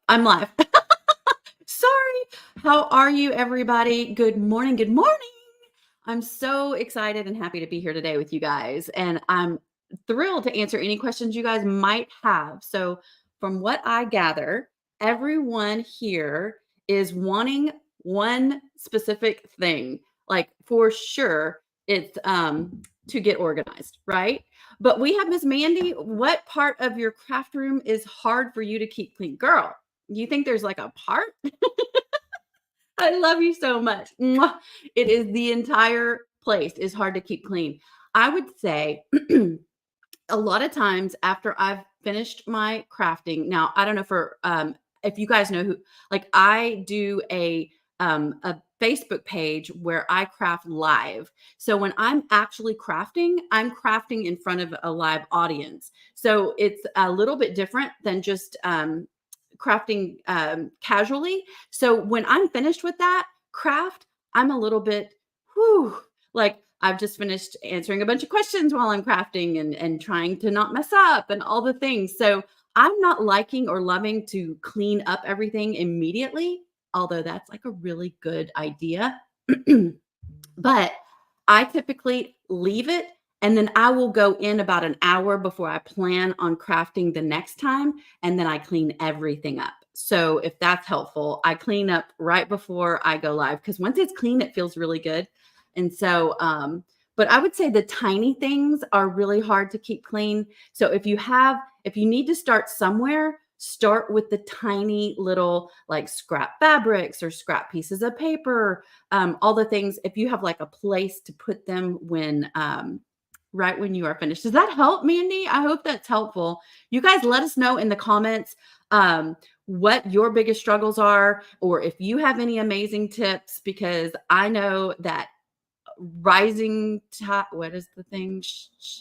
I'm live. Sorry. How are you, everybody? Good morning. Good morning. I'm so excited and happy to be here today with you guys. And I'm thrilled to answer any questions you guys might have. So, from what I gather, everyone here is wanting one specific thing. Like, for sure, it's to get organized, right? But we have Miss Mandy. What part of your craft room is hard for you to keep clean? Girl, you think there's like a part? I love you so much. Mwah. It is the entire place is hard to keep clean. I would say a lot of times after I've finished my crafting. Now, I don't know for if you guys know who, like I do a Facebook page where I craft live. So when I'm actually crafting, I'm crafting in front of a live audience. So it's a little bit different than just crafting casually. So when I'm finished with that craft, I'm a little bit whew, like I've just finished answering a bunch of questions while I'm crafting and trying to not mess up and all the things. So I'm not liking or loving to clean up everything immediately, although that's like a really good idea. But I typically leave it and then I will go in about an hour before I plan on crafting the next time. And then I clean everything up. So if that's helpful, I clean up right before I go live because once it's clean, it feels really good. And so, but I would say the tiny things are really hard to keep clean. So if you need to start somewhere, start with the tiny little like scrap fabrics or scrap pieces of paper, all the things. If you have like a place to put them when, right when you are finished. Does that help, Mandy? I hope that's helpful. You guys let us know in the comments what your biggest struggles are, or if you have any amazing tips, because I know that rising top, what is the thing?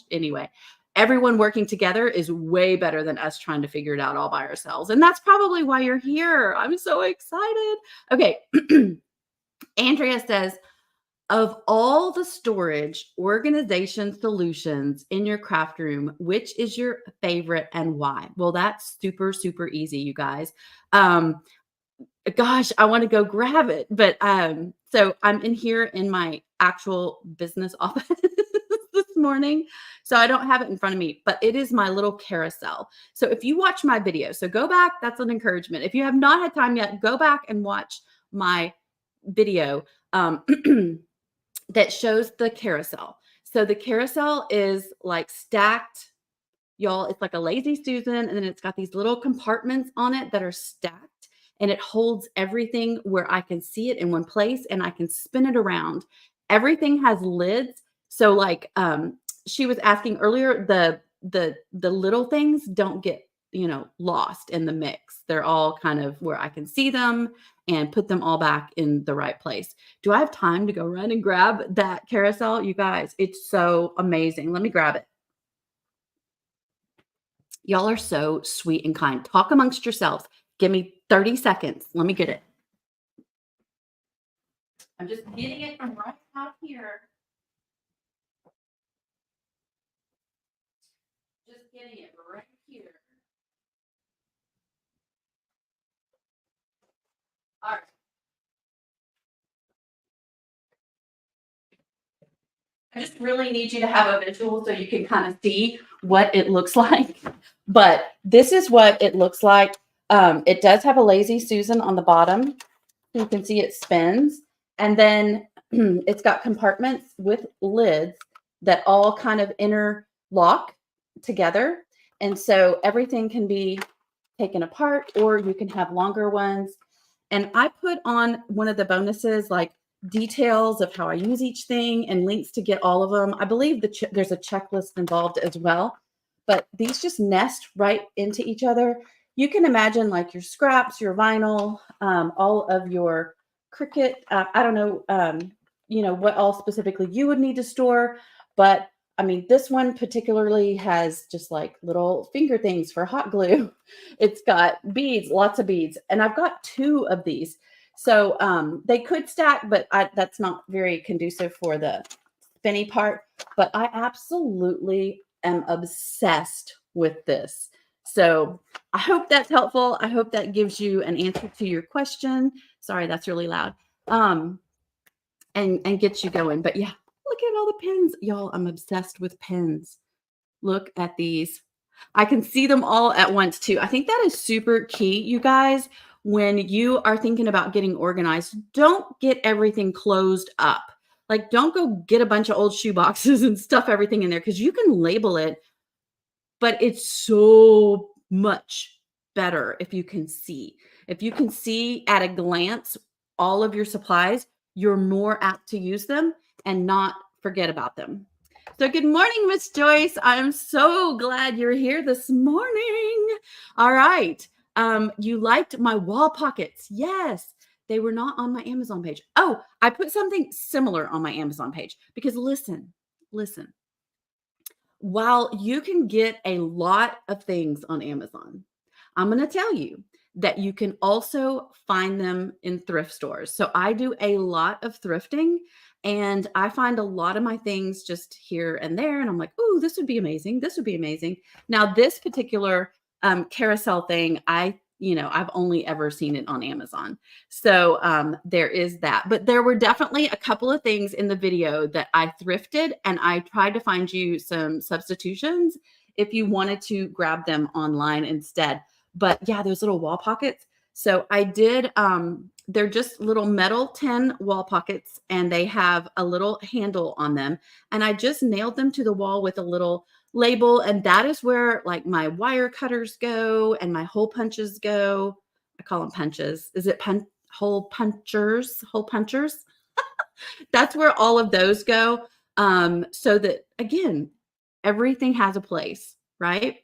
Anyway, everyone working together is way better than us trying to figure it out all by ourselves. And that's probably why you're here. I'm so excited. Okay. Andrea says, of all the storage organization solutions in your craft room, which is your favorite and why? Well, that's super, super easy, you guys. Gosh, I want to go grab it. But so I'm in here in my actual business office this morning. So I don't have it in front of me, but it is my little carousel. So if you watch my video, so go back, that's an encouragement. If you have not had time yet, go back and watch my video that shows the carousel. So the carousel is like stacked, y'all. It's like a lazy Susan, and then it's got these little compartments on it that are stacked, and it holds everything where I can see it in one place and I can spin it around. Everything has lids. So like she was asking earlier, the little things don't get, lost in the mix. They're all kind of where I can see them and put them all back in the right place. Do I have time to go run and grab that carousel? You guys, it's so amazing. Let me grab it. Y'all are so sweet and kind. Talk amongst yourselves. Give me 30 seconds. Let me get it. I'm just getting it from right out here. Just getting it right here. All right. I just really need you to have a visual so you can kind of see what it looks like. But this is what it looks like. It does have a lazy Susan on the bottom. You can see it spins. And then it's got compartments with lids that all kind of interlock together. And so everything can be taken apart, or you can have longer ones. And I put on one of the bonuses, like details of how I use each thing and links to get all of them. I believe there's a checklist involved as well, but these just nest right into each other. You can imagine like your scraps, your vinyl, all of your Cricut. I don't know, what all specifically you would need to store, but I mean, this one particularly has just like little finger things for hot glue. It's got beads, lots of beads, and I've got 2 of these. So they could stack, but that's not very conducive for the spinny part. But I absolutely am obsessed with this. So I hope that's helpful. I hope that gives you an answer to your question. Sorry, that's really loud. Um, and gets you going. But yeah, look at all the pens. Y'all, I'm obsessed with pens. Look at these. I can see them all at once too. I think that is super key, you guys, when you are thinking about getting organized. Don't get everything closed up. Like, don't go get a bunch of old shoe boxes and stuff everything in there because you can label it, but it's so much better if you can see. If you can see at a glance all of your supplies, you're more apt to use them and not forget about them. So good morning, Miss Joyce. I'm so glad you're here this morning. All right. You liked my wall pockets. Yes. They were not on my Amazon page. Oh, I put something similar on my Amazon page because listen, while you can get a lot of things on Amazon, I'm going to tell you that you can also find them in thrift stores. So I do a lot of thrifting and I find a lot of my things just here and there. And I'm like, oh, this would be amazing. This would be amazing. Now, this particular carousel thing, I've only ever seen it on Amazon. So there is that. But there were definitely a couple of things in the video that I thrifted, and I tried to find you some substitutions if you wanted to grab them online instead. But yeah, those little wall pockets. So I did, they're just little metal tin wall pockets, and they have a little handle on them. And I just nailed them to the wall with a little label, and that is where like my wire cutters go and my hole punches go. I call them punches. Is it hole punchers? Hole punchers? That's where all of those go. So that again, everything has a place, right?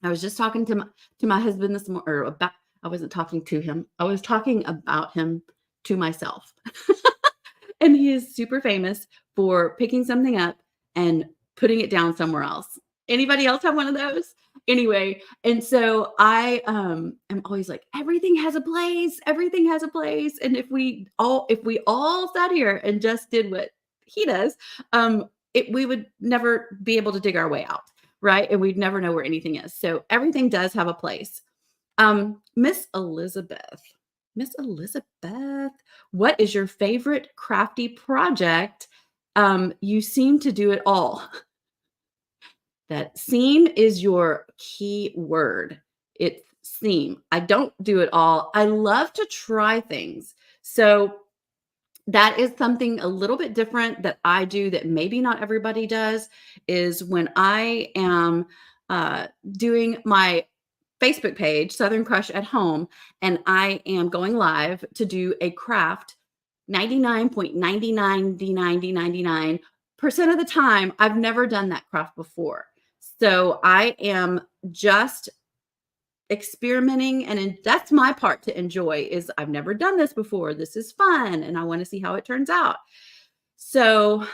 I was just talking to my husband this morning, or about. I wasn't talking to him. I was talking about him to myself. And he is super famous for picking something up and putting it down somewhere else. Anybody else have one of those? Anyway, and so I am always like, everything has a place, everything has a place. And if we all sat here and just did what he does, we would never be able to dig our way out, right? And we'd never know where anything is. So everything does have a place. Miss Elizabeth. Miss Elizabeth, what is your favorite crafty project? You seem to do it all. That seem is your key word. It's seem. I don't do it all. I love to try things. So that is something a little bit different that I do that maybe not everybody does, is when I am doing my Facebook page, Southern Crush at Home, and I am going live to do a craft 99.99D99D99% of the time. I've never done that craft before. So I am just experimenting, and that's my part to enjoy. Is I've never done this before. This is fun, and I want to see how it turns out. So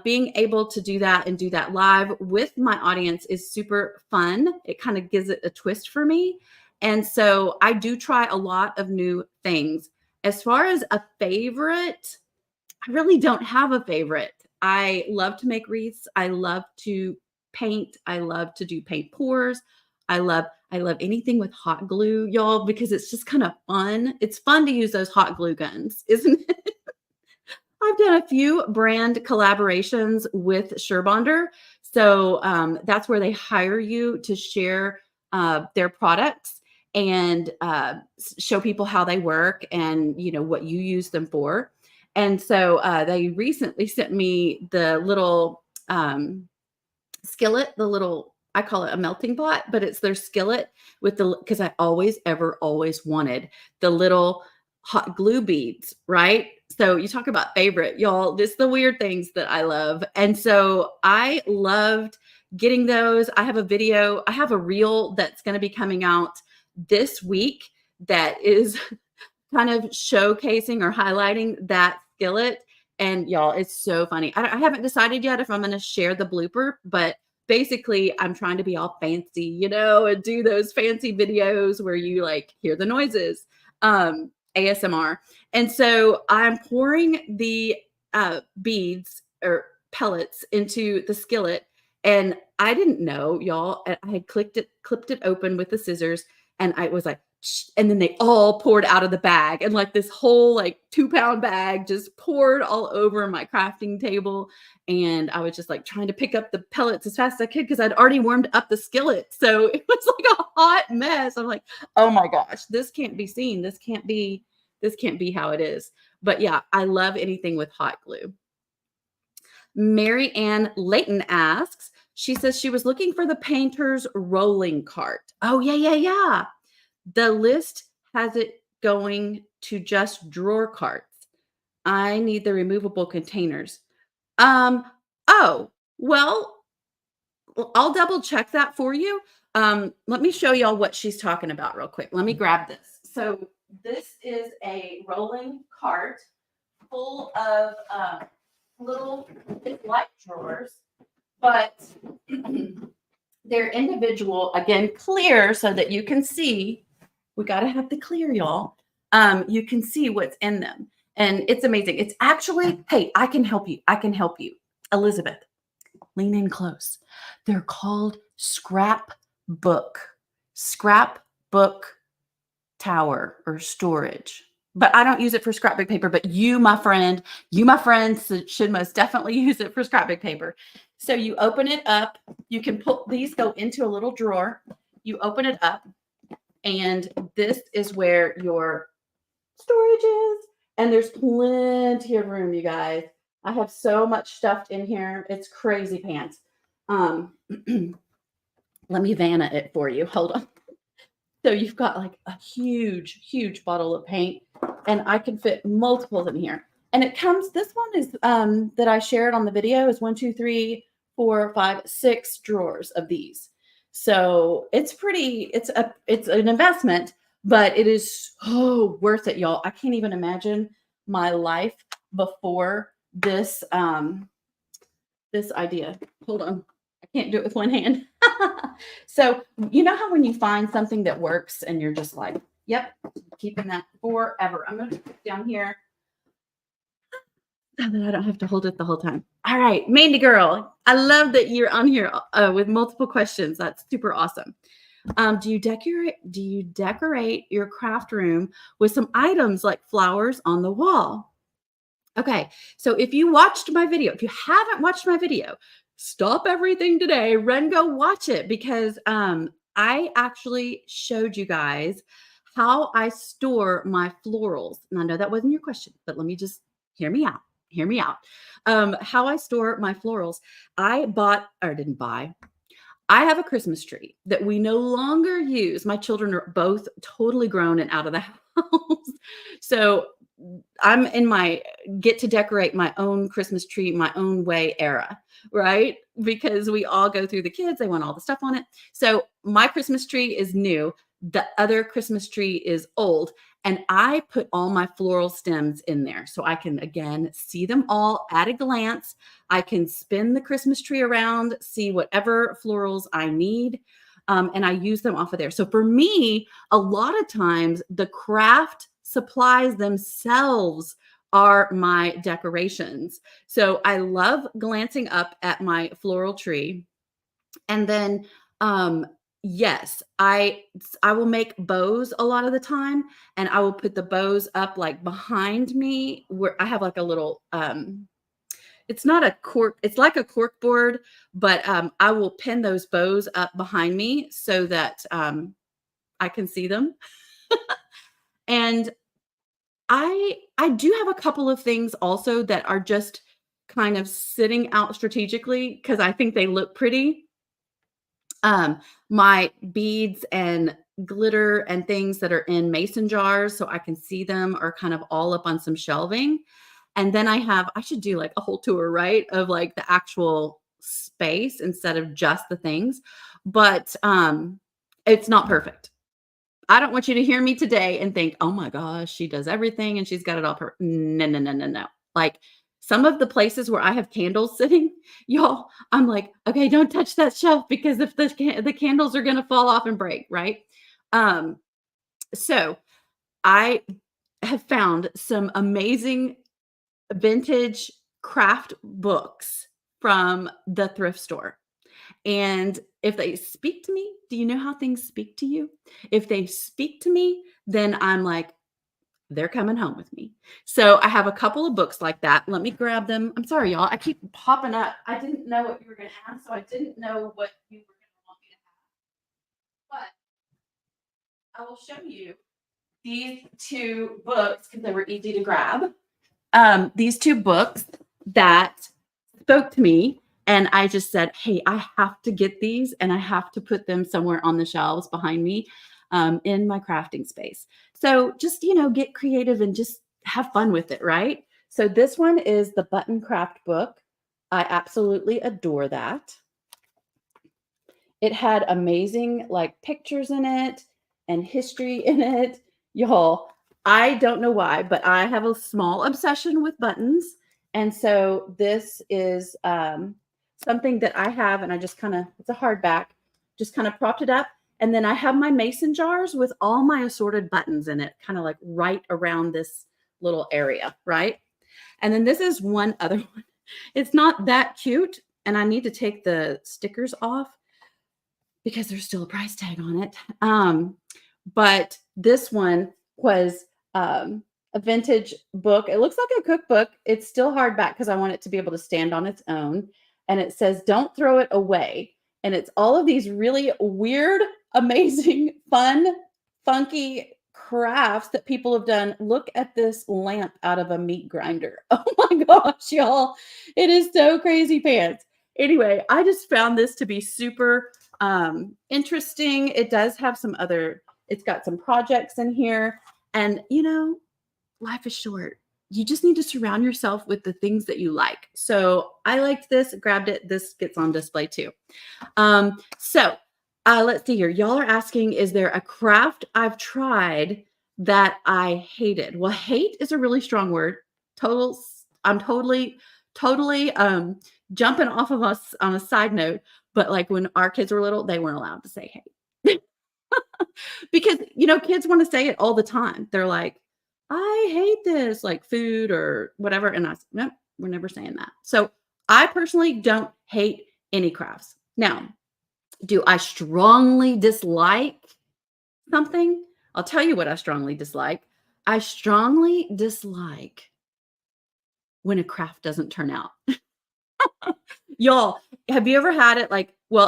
being able to do that and do that live with my audience is super fun. It kind of gives it a twist for me. And so I do try a lot of new things. As far as a favorite, I really don't have a favorite. I love to make wreaths. I love to paint. I love to do paint pours. I love anything with hot glue, y'all, because it's just kind of fun. It's fun to use those hot glue guns, isn't it? I've done a few brand collaborations with Surebonder. So that's where they hire you to share their products and show people how they work and what you use them for. And so they recently sent me the little skillet, I call it a melting pot, but it's their skillet because I always wanted the little hot glue beads, right? So you talk about favorite, y'all, this the weird things that I love. And so I loved getting those. I have a reel that's going to be coming out this week that is kind of showcasing or highlighting that skillet. And y'all, it's so funny. I haven't decided yet if I'm going to share the blooper, but basically I'm trying to be all fancy, and do those fancy videos where you like hear the noises, ASMR. And so I'm pouring the beads or pellets into the skillet, and I didn't know, y'all. I had clipped it open with the scissors, and I was like, "Shh," and then they all poured out of the bag, and like this whole like 2-pound bag just poured all over my crafting table. And I was just like trying to pick up the pellets as fast as I could because I'd already warmed up the skillet. So it was like a hot mess. I'm like, oh my gosh, this can't be seen. This can't be how it is. But yeah, I love anything with hot glue. Mary Ann Layton asks, she says she was looking for the painter's rolling cart. Oh, yeah, yeah, yeah. The list has it going to just drawer carts. I need the removable containers. Um, oh, well, I'll double check that for you. Let me show y'all what she's talking about real quick. Let me grab this. So this is a rolling cart full of little, it's like drawers, but they're individual, again, clear so that you can see. We got to have the clear, y'all. You can see what's in them. And it's amazing. It's actually, hey, I can help you. I can help you. Elizabeth, lean in close. They're called scrapbook tower or storage. But I don't use it for scrapbook paper, but you, my friend, should most definitely use it for scrapbook paper. So you open it up. You can put these go into a little drawer. You open it up, and this is where your storage is. And there's plenty of room, you guys. I have so much stuffed in here. It's crazy pants. Let me Vanna it for you. Hold on. So you've got like a huge, huge bottle of paint, and I can fit multiples in here. And it comes, this one is that I shared on the video is 1, 2, 3, 4, 5, 6 drawers of these. So it's pretty, it's an investment, but it is so worth it, y'all. I can't even imagine my life before this this idea. Hold on. I can't do it with one hand. So, you know how when you find something that works and you're just like, yep, keeping that forever. I'm going to put it down here so that I don't have to hold it the whole time. All right, Mandy girl, I love that you're on here with multiple questions. That's super awesome. Do you decorate your craft room with some items like flowers on the wall? Okay, so if you watched my video, if you haven't watched my video, stop everything today, run, go watch it because I actually showed you guys how I store my florals. And I know that wasn't your question, but let me just hear me out. Hear me out. How I store my florals. I bought or didn't buy. I have a Christmas tree that we no longer use. My children are both totally grown and out of the house. So I'm in my get to decorate my own Christmas tree my own way era, right? Because we all go through the kids, they want all the stuff on it. So my Christmas tree is new. The other Christmas tree is old. And I put all my floral stems in there so I can, again, see them all at a glance. I can spin the Christmas tree around, see whatever florals I need, and I use them off of there. So for me, a lot of times the craft supplies themselves are my decorations. So I love glancing up at my floral tree. And then yes, I will make bows a lot of the time, and I will put the bows up like behind me where I have like a little it's not a cork, it's like a cork board, but I will pin those bows up behind me so that I can see them. And I do have a couple of things also that are just kind of sitting out strategically because I think they look pretty. My beads and glitter and things that are in mason jars so I can see them are kind of all up on some shelving. And then I should do like a whole tour, right? Of like the actual space instead of just the things. But it's not perfect. I don't want you to hear me today and think, "Oh my gosh, she does everything and she's got it all perfect." No, no, no, no, no. Like some of the places where I have candles sitting, y'all, I'm like, "Okay, don't touch that shelf because if the candles are going to fall off and break," right? Um, so I have found some amazing vintage craft books from the thrift store. And if they speak to me, do you know how things speak to you? If they speak to me, then I'm like, they're coming home with me. So I have a couple of books like that. Let me grab them. I'm sorry, y'all. I keep popping up. I didn't know what you were going to ask, so I didn't know what you were going to want me to have. But I will show you these two books because they were easy to grab. These two books that spoke to me, and I just said, hey, I have to get these and I have to put them somewhere on the shelves behind me in my crafting space. So just, get creative and just have fun with it, right? So this one is the Button Craft book. I absolutely adore that. It had amazing like pictures in it and history in it. Y'all, I don't know why, but I have a small obsession with buttons. And so this is something that I have, and I just it's a hardback, just kind of propped it up. And then I have my mason jars with all my assorted buttons in it, kind of like right around this little area, right? And then this is one other one. It's not that cute, and I need to take the stickers off because there's still a price tag on it. But this one was a vintage book. It looks like a cookbook. It's still hardback because I want it to be able to stand on its own. And it says, don't throw it away. And it's all of these really weird, amazing, fun, funky crafts that people have done. Look at this lamp out of a meat grinder. Oh my gosh, y'all. It is so crazy pants. Anyway, I just found this to be super interesting. It does have it's got some projects in here. And, life is short. You just need to surround yourself with the things that you like. So I liked this, grabbed it. This gets on display too. Let's see here. Y'all are asking, is there a craft I've tried that I hated? Well, hate is a really strong word. I'm totally jumping off of us on a side note, but like when our kids were little, they weren't allowed to say hate. Because, kids want to say it all the time. They're like, I hate this, like food or whatever. And I said, nope, we're never saying that. So I personally don't hate any crafts. Now, do I strongly dislike something? I'll tell you what I strongly dislike. I strongly dislike when a craft doesn't turn out. Y'all, have you ever had it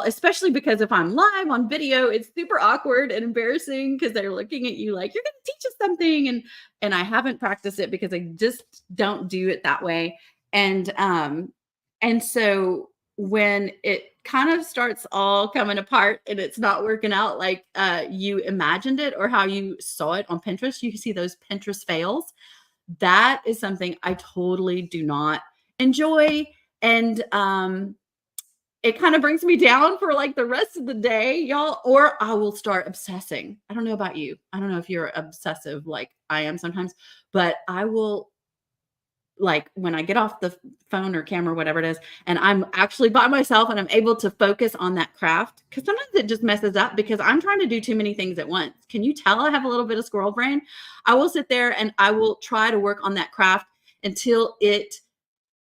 especially because if I'm live on video, it's super awkward and embarrassing because they're looking at you like, you're going to teach us something. And I haven't practiced it because I just don't do it that way. And so when it kind of starts all coming apart and it's not working out like you imagined it or how you saw it on Pinterest, you can see those Pinterest fails. That is something I totally do not enjoy. And it kind of brings me down for like the rest of the day, y'all, or I will start obsessing. I don't know about you. I don't know if you're obsessive like I am sometimes, but I will, like when I get off the phone or camera, whatever it is, and I'm actually by myself and I'm able to focus on that craft, because sometimes it just messes up because I'm trying to do too many things at once. Can you tell I have a little bit of squirrel brain? I will sit there and I will try to work on that craft until it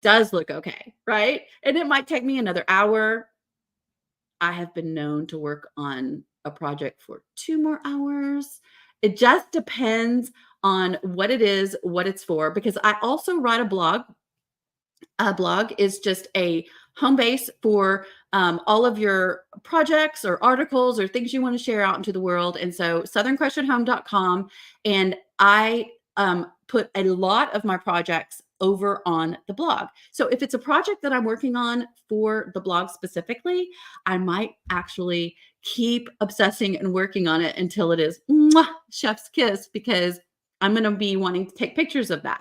does look okay, right? And it might take me another hour. I have been known to work on a project for 2 more hours. It just depends on what it is, what it's for, because I also write a blog. A blog is just a home base for all of your projects or articles or things you want to share out into the world. And so southerncrushethome.com. And I put a lot of my projects over on the blog. So if it's a project that I'm working on for the blog specifically, I might actually keep obsessing and working on it until it is chef's kiss, because I'm going to be wanting to take pictures of that.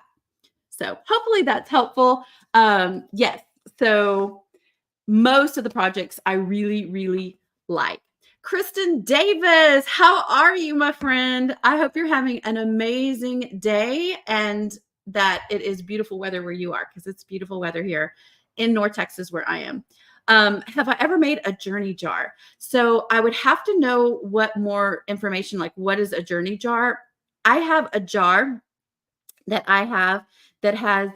So hopefully that's helpful. Yes. So most of the projects I really, really like. Kristen Davis, how are you, my friend? I hope you're having an amazing day and that it is beautiful weather where you are, because it's beautiful weather here in North Texas where I am. Have I ever made a journey jar? So I would have to know what more information, like what is a journey jar? I have a jar that I have that has,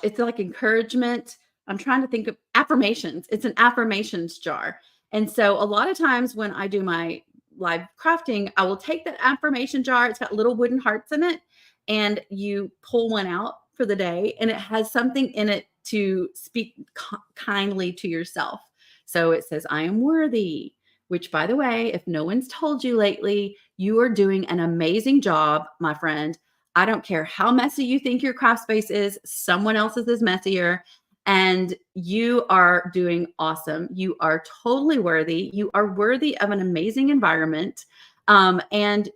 it's like encouragement I'm trying to think of affirmations. It's an affirmations jar. And so a lot of times when I do my live crafting, I will take that affirmation jar. It's got little wooden hearts in it, and you pull one out for the day, and it has something in it to speak kindly to yourself. So it says, I am worthy, which, by the way, if no one's told you lately, you are doing an amazing job, my friend. I don't care how messy you think your craft space is, someone else's is messier. And you are doing awesome. You are totally worthy. You are worthy of an amazing environment. And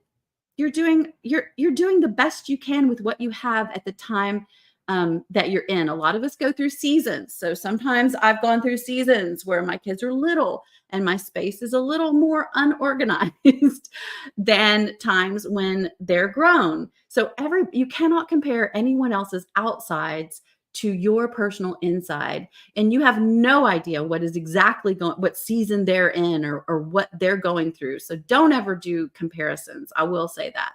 you're doing the best you can with what you have at the time that you're in. A lot of us go through seasons. So sometimes I've gone through seasons where my kids are little and my space is a little more unorganized than times when they're grown. So you cannot compare anyone else's outsides to your personal inside, and you have no idea what is exactly what season they're in, or what they're going through. So don't ever do comparisons. I will say that.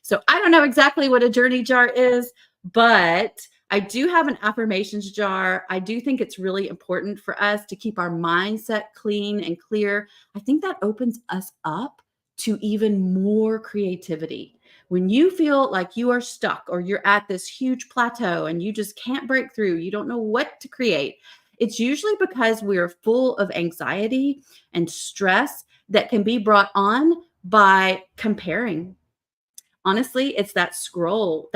So I don't know exactly what a journey jar is, but I do have an affirmations jar. I do think it's really important for us to keep our mindset clean and clear. I think that opens us up to even more creativity. When you feel like you are stuck or you're at this huge plateau and you just can't break through, you don't know what to create, it's usually because we're full of anxiety and stress that can be brought on by comparing. Honestly, it's that scroll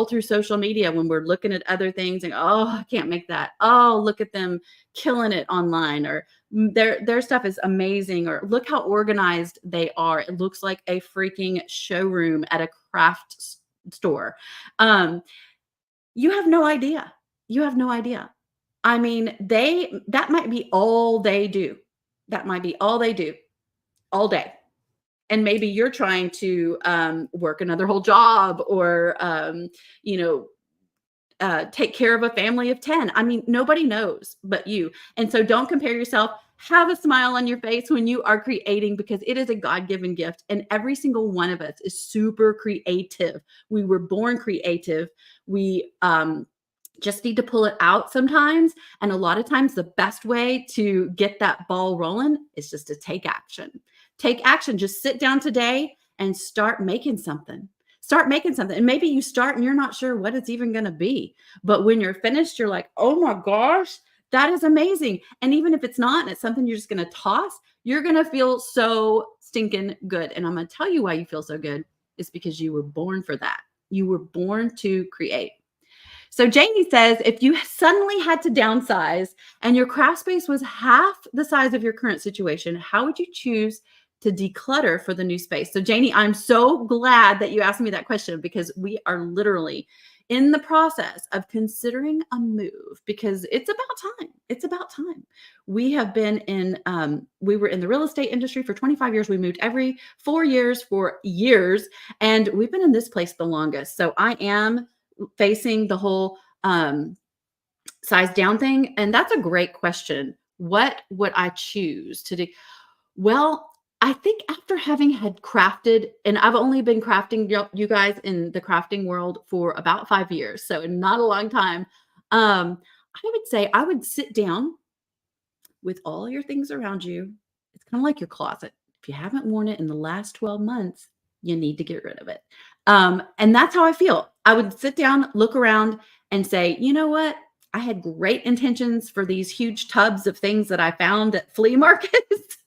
through social media when we're looking at other things and, oh, I can't make that. Oh, look at them killing it online, or their stuff is amazing, or look how organized they are. It looks like a freaking showroom at a craft store. Um, you have no idea. You have no idea. I mean, that might be all they do. That might be all they do all day. And maybe you're trying to work another whole job, or take care of a family of 10. I mean, nobody knows but you. And so don't compare yourself. Have a smile on your face when you are creating, because it is a God-given gift. And every single one of us is super creative. We were born creative. We just need to pull it out sometimes. And a lot of times, the best way to get that ball rolling is just to take action. Take action. Just sit down today and start making something. Start making something. And maybe you start and you're not sure what it's even going to be. But when you're finished, you're like, oh my gosh, that is amazing. And even if it's not, and it's something you're just going to toss, you're going to feel so stinking good. And I'm going to tell you why you feel so good. It's because you were born for that. You were born to create. So Janie says, if you suddenly had to downsize and your craft space was half the size of your current situation, how would you choose to declutter for the new space? So Janie, I'm so glad that you asked me that question, because we are literally in the process of considering a move, because it's about time. It's about time. We have been we were in the real estate industry for 25 years. We moved every 4 years for years, and we've been in this place the longest. So I am facing the whole size down thing. And that's a great question. What would I choose to do? Well, I think after having had crafted, and I've only been crafting, you guys, in the crafting world for about 5 years, so not a long time. I would say I would sit down with all your things around you. It's kind of like your closet. If you haven't worn it in the last 12 months, you need to get rid of it. And that's how I feel. I would sit down, look around, and say, you know what? I had great intentions for these huge tubs of things that I found at flea markets,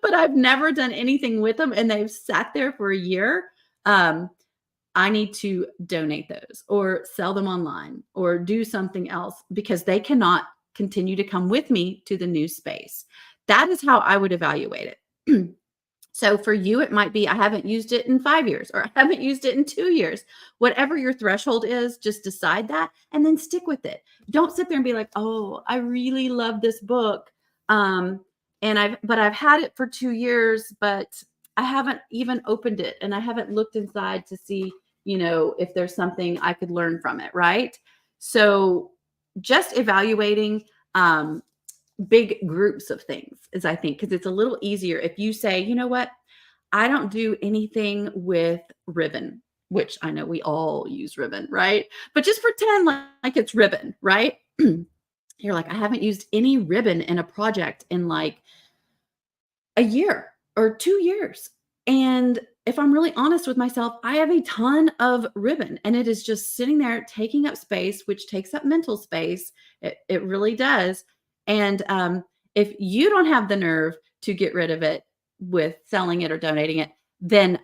but I've never done anything with them, and they've sat there for a year. I need to donate those, or sell them online, or do something else, because they cannot continue to come with me to the new space. That is how I would evaluate it. So for you, it might be, I haven't used it in 5 years, or I haven't used it in 2 years. Whatever your threshold is, just decide that and then stick with it. Don't sit there and be like, oh, I really love this book. But I've had it for 2 years, but I haven't even opened it, and I haven't looked inside to see, if there's something I could learn from it. Right. So just evaluating, big groups of things is, I think, because it's a little easier if you say, you know what, I don't do anything with ribbon, which I know we all use ribbon, right? But just pretend like it's ribbon, right? You're like, I haven't used any ribbon in a project in like a year or 2 years. And if I'm really honest with myself, I have a ton of ribbon and it is just sitting there taking up space, which takes up mental space. It really does. And if you don't have the nerve to get rid of it with selling it or donating it, then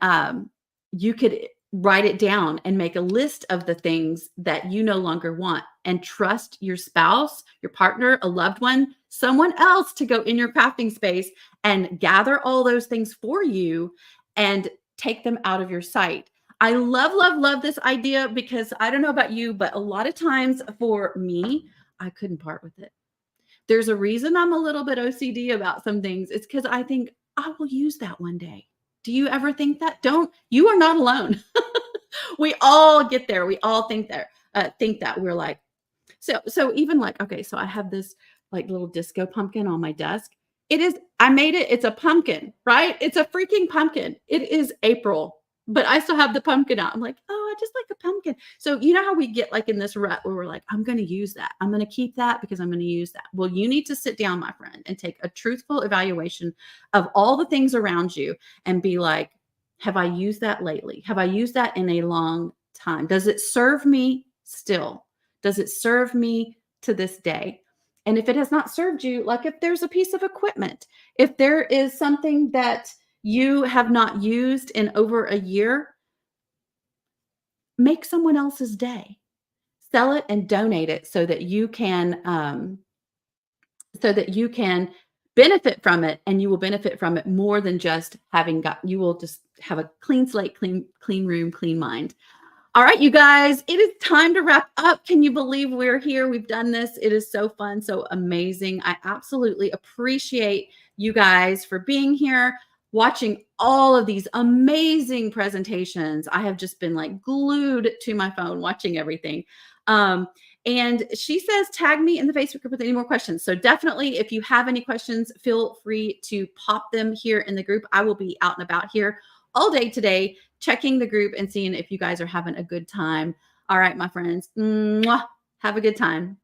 you could write it down and make a list of the things that you no longer want and trust your spouse, your partner, a loved one, someone else to go in your crafting space and gather all those things for you and take them out of your sight. I love, love, love this idea because I don't know about you, but a lot of times for me, I couldn't part with it. There's a reason I'm a little bit OCD about some things. It's because I think I will use that one day. Do you ever think that? Don't, you are not alone. We all get there. We all think that we're like, so even like, okay, so I have this like little disco pumpkin on my desk. I made it, it's a pumpkin, right? It's a freaking pumpkin. It is April, but I still have the pumpkin out. I'm like, oh, I just like a pumpkin. So you know how we get like in this rut where we're like, I'm going to use that. I'm going to keep that because I'm going to use that. Well, you need to sit down, my friend, and take a truthful evaluation of all the things around you and be like, have I used that lately? Have I used that in a long time? Does it serve me still? Does it serve me to this day? And if it has not served you, like if there's a piece of equipment, if there is something that you have not used in over a year, make someone else's day. Sell it and donate it so that you can benefit from it, and you will benefit from it more than just you will just have a clean slate, clean room, clean mind. All right, you guys, it is time to wrap up. Can you believe we're here? We've done this. It is so fun, so amazing. I absolutely appreciate you guys for being here, watching all of these amazing presentations. I have just been like glued to my phone watching everything. And she says, tag me in the Facebook group with any more questions. So definitely, if you have any questions, feel free to pop them here in the group. I will be out and about here all day today, checking the group and seeing if you guys are having a good time. All right, my friends. Mwah. Have a good time.